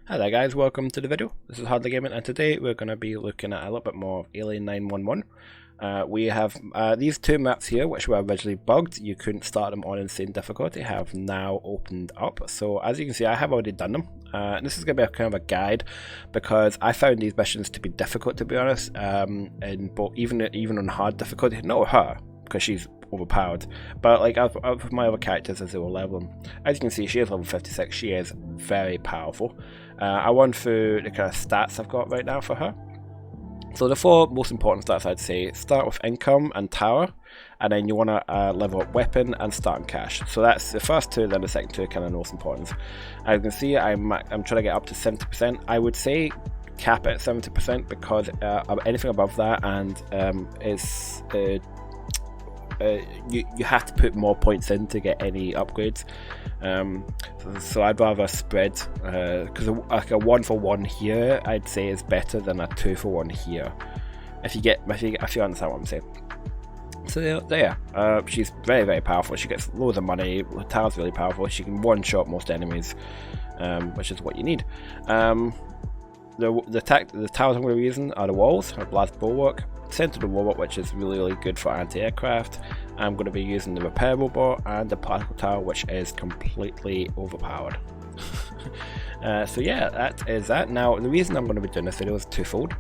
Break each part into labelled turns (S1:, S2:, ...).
S1: Hi there guys, welcome to the video. This is Hardly Gaming and today we're going to be looking at a little bit more of Alien 911. We have these two maps here which were originally bugged. You couldn't start them on insane difficulty, have now opened up. So as you can see I have already done them. This is going to be a kind of a guide because I found these missions to be difficult, to be honest, and even on hard difficulty. Not her, because she's overpowered, but like with my other characters as they were leveling. As you can see, she is level 56. She is very powerful. I went through the kind of stats I've got right now for her. So the four most important stats I'd say: start with income and tower, and then you want to level up weapon and start and cash. So that's the first two, then the second two are kind of most important. As you can see, I'm trying to get up to 70%. I would say cap it at 70% because anything above that and you have to put more points in to get any upgrades. So I'd rather spread, because like a 1 for 1 here I'd say is better than a 2 for 1 here, if you understand what I'm saying. So there, she's very powerful. She gets loads of money. Her tower's really powerful. She can one-shot most enemies, which is what you need. The towers I'm going to be using are the walls, her blast bulwark, center the robot, which is really good for anti-aircraft. I'm going to be using the repair robot and the particle tower, which is completely overpowered. So yeah, that is that. Now the reason I'm going to be doing this video is twofold.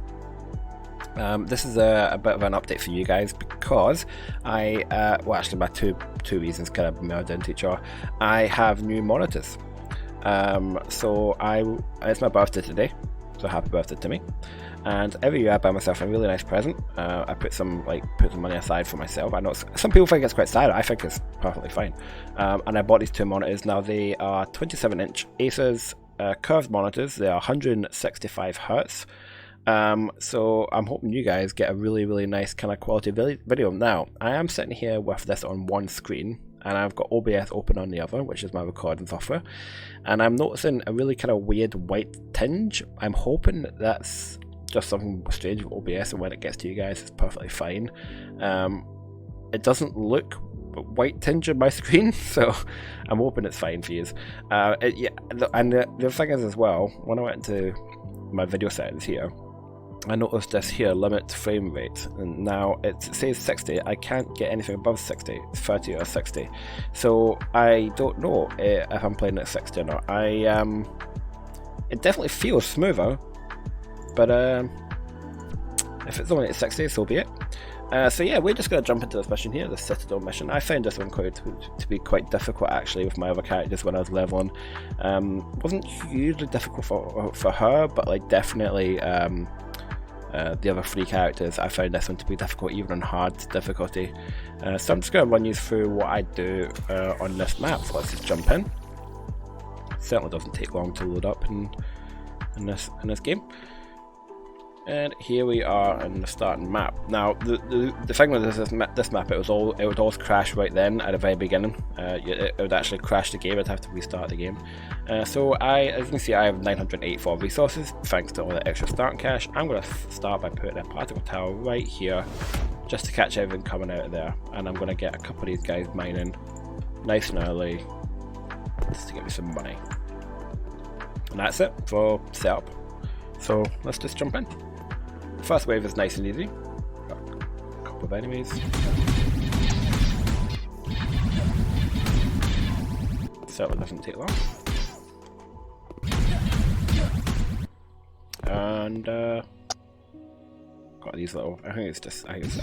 S1: This is a bit of an update for you guys because well actually my two reasons kind of merged into each other. I have new monitors. So it's my birthday today, so happy birthday to me. And every year I buy myself a really nice present. I put some money aside for myself. I know some people think it's quite sad. I think it's perfectly fine. And I bought these two monitors. Now they are 27-inch Asus curved monitors. They are 165 Hertz. So I'm hoping you guys get a really nice kind of quality video. Now I am sitting here with this on one screen, and I've got OBS open on the other, which is my recording software, and I'm noticing a really kind of weird white tinge. I'm hoping that's just something strange with OBS, and when it gets to you guys it's perfectly fine. It doesn't look white tinge on my screen, so I'm hoping it's fine for you. Yeah, and the other thing is as well, when I went into my video settings here, I noticed this here, limit frame rate, and now it says 60. I can't get anything above 60, 30 or 60. So I don't know if I'm playing at 60 or not. It definitely feels smoother, but if it's only at 60, so be it. So yeah, we're just going to jump into this mission here, the Citadel mission. I found this one to be quite difficult actually with my other characters when I was leveling. Wasn't hugely difficult for her, but like definitely the other three characters, I found this one to be difficult even on hard difficulty. So I'm just going to run you through what I do on this map. So let's just jump in. Certainly doesn't take long to load up in this game. And here we are in the starting map. Now the thing with this map, it would always crash right then at the very beginning. It would actually crash the game. I'd have to restart the game. So as you can see, I have 984 resources thanks to all the extra starting cash. I'm going to start by putting a particle tower right here, just to catch everything coming out of there. And I'm going to get a couple of these guys mining nice and early, just to get me some money. And that's it for setup. So let's just jump in. First wave is nice and easy. Got a couple of enemies. Certainly doesn't take long. And got these little. I think it's just left.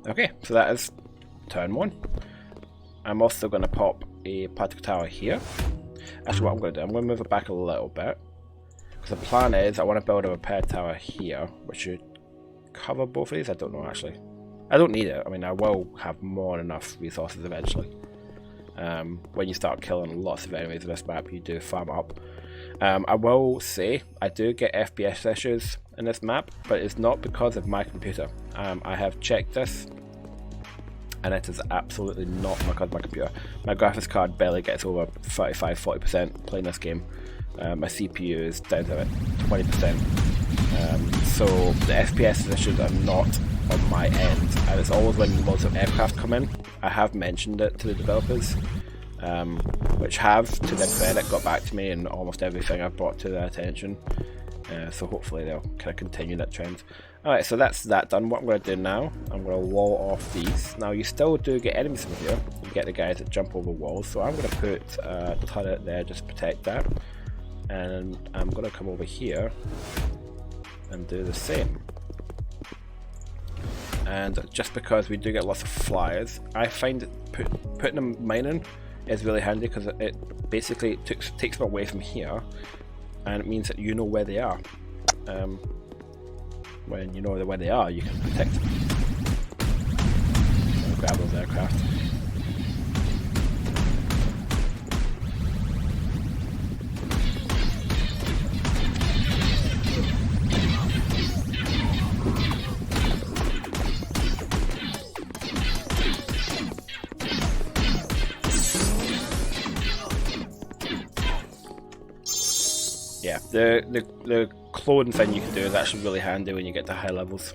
S1: Okay, so that is turn 1. I'm also going to pop a particle tower here. Actually, what I'm going to do, I'm going to move it back a little bit. The plan is I want to build a repair tower here, which should cover both of these. I don't know actually. I don't need it. I mean, I will have more than enough resources eventually. When you start killing lots of enemies in this map, you do farm up. I will say I do get FPS issues in this map, but it's not because of my computer. I have checked this, and it is absolutely not because of my computer. My graphics card barely gets over 35-40% playing this game. My CPU is down to about 20%, so the FPS issues are not on my end, and it's always when loads of aircraft come in. I have mentioned it to the developers, which have, to their credit, got back to me and almost everything I've brought to their attention. So hopefully they'll kind of continue that trend. Alright, so that's that done. What I'm going to do now, I'm going to wall off these. Now you still do get enemies from here. You get the guys that jump over walls. So I'm going to put a turret there just to protect that. And I'm going to come over here and do the same. And just because we do get lots of flyers, I find that putting a mine is really handy because it basically takes them away from here, and it means that you know where they are. When you know where they are, you can protect them. Grab those aircraft. Yeah, the clone thing you can do is actually really handy when you get to high levels.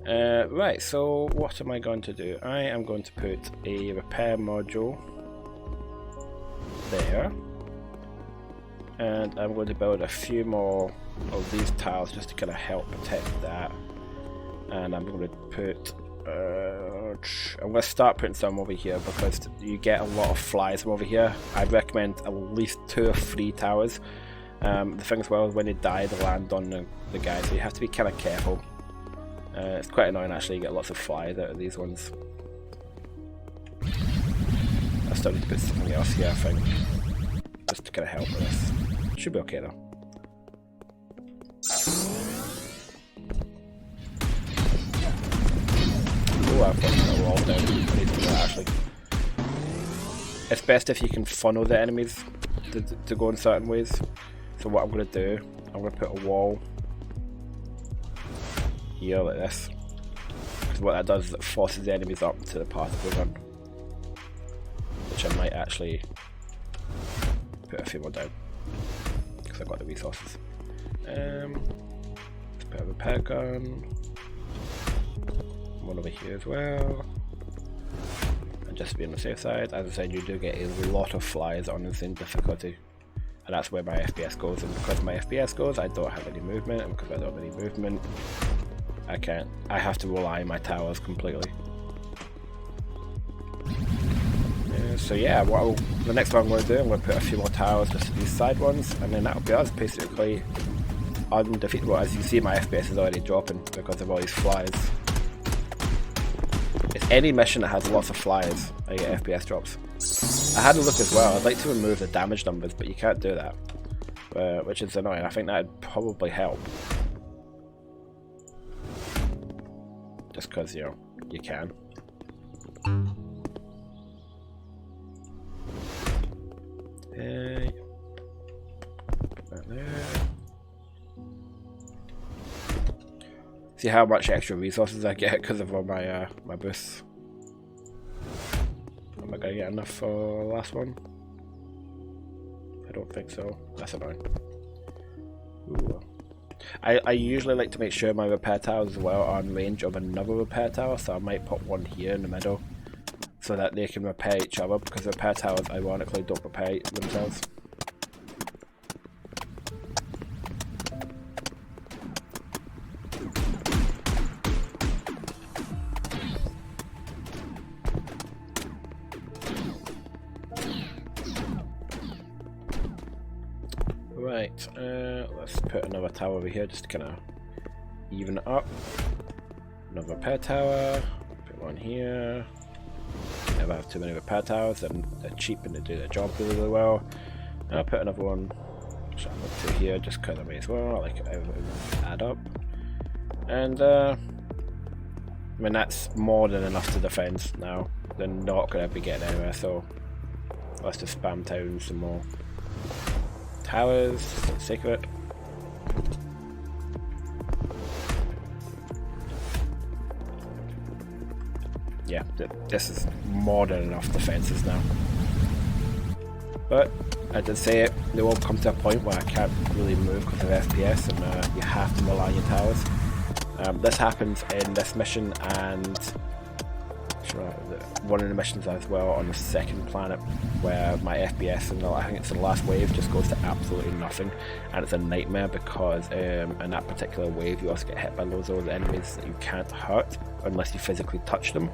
S1: Right, so what am I going to do? I am going to put a repair module there, and I'm going to build a few more of these tiles just to kind of help protect that. And I'm going to put I'm going to start putting some over here because you get a lot of flies from over here. I'd recommend at least 2 or 3 towers. The thing as well is when they die, they land on the guys, so you have to be kind of careful. It's quite annoying actually, you get lots of flies out of these ones. I still need to put something else here, I think, just to kind of help with this. Should be okay though. Oh, I've got a wall down. I need to do that actually. It's best if you can funnel the enemies to go in certain ways. So what I'm going to do, I'm going to put a wall here like this. Because what that does is it forces the enemies up to the particle run. Which I might actually put a few more down. Because I've got the resources. Let's put a repair gun. One over here as well. And just to be on the safe side, as I said, you do get a lot of flies on insane difficulty. And that's where my FPS goes, and because my FPS goes, I don't have any movement, and because I don't have any movement, I have to rely on my towers completely. So yeah, the next one I'm going to do, I'm going to put a few more towers, just these side ones, and then that'll be us, basically undefeatable. As you see, my FPS is already dropping because of all these flies. It's any mission that has lots of flies, I get FPS drops. I had a look as well. I'd like to remove the damage numbers, but you can't do that, which is annoying. I think that'd probably help, just because you can. Right there. See how much extra resources I get because of all my my boosts. Am I going to get enough for the last one? I don't think so. That's annoying. Ooh. I usually like to make sure my repair towers as well are in range of another repair tower, so I might put one here in the middle so that they can repair each other, because repair towers ironically don't repair themselves. Right, let's put another tower over here just to kind of even it up. Another repair tower, put one here. Never have too many repair towers, and they're cheap and they do their job really, really well. And I'll put another one to here just because I may as well. I like it add up. And I mean, that's more than enough to defend now. They're not going to be getting anywhere, so let's just spam down some more towers for the sake of it. Yeah, this is more than enough defenses now. But I did say it, they will come to a point where I can't really move because of FPS, and you have to rely on your towers. This happens in this mission, and one of the missions as well on the second planet where my FPS and I think it's the last wave just goes to absolutely nothing, and it's a nightmare because in that particular wave you also get hit by loads of other enemies that you can't hurt unless you physically touch them.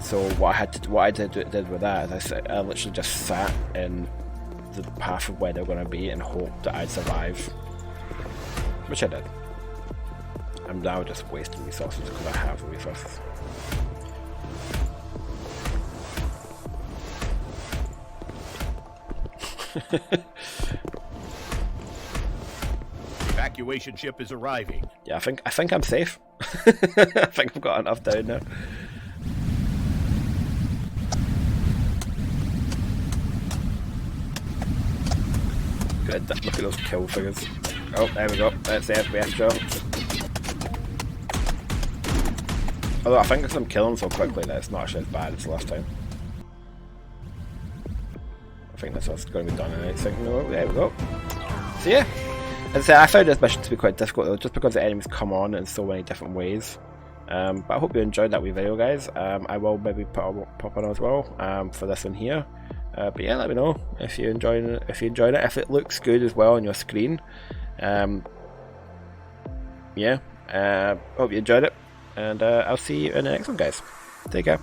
S1: So what I did with that is I literally just sat in the path of where they're going to be and hoped that I'd survive, which I did. I'm now just wasting resources because I have the resources.
S2: Evacuation ship is arriving.
S1: Yeah, I think I'm safe. I think I've got enough down now. Good, look at those kill figures. Oh, there we go. That's the FPS shot. Although I think because I'm killing so quickly that it's not actually as bad as the last time. I think that's what's going to be done in anything. Oh, there we go. So yeah, as I say, I found this mission to be quite difficult though, just because the enemies come on in so many different ways. But I hope you enjoyed that wee video, guys. I will maybe pop on as well for this one here. But yeah, let me know if you enjoyed it. If if it looks good as well on your screen. Yeah. Hope you enjoyed it. And I'll see you in the next one, guys. Take care.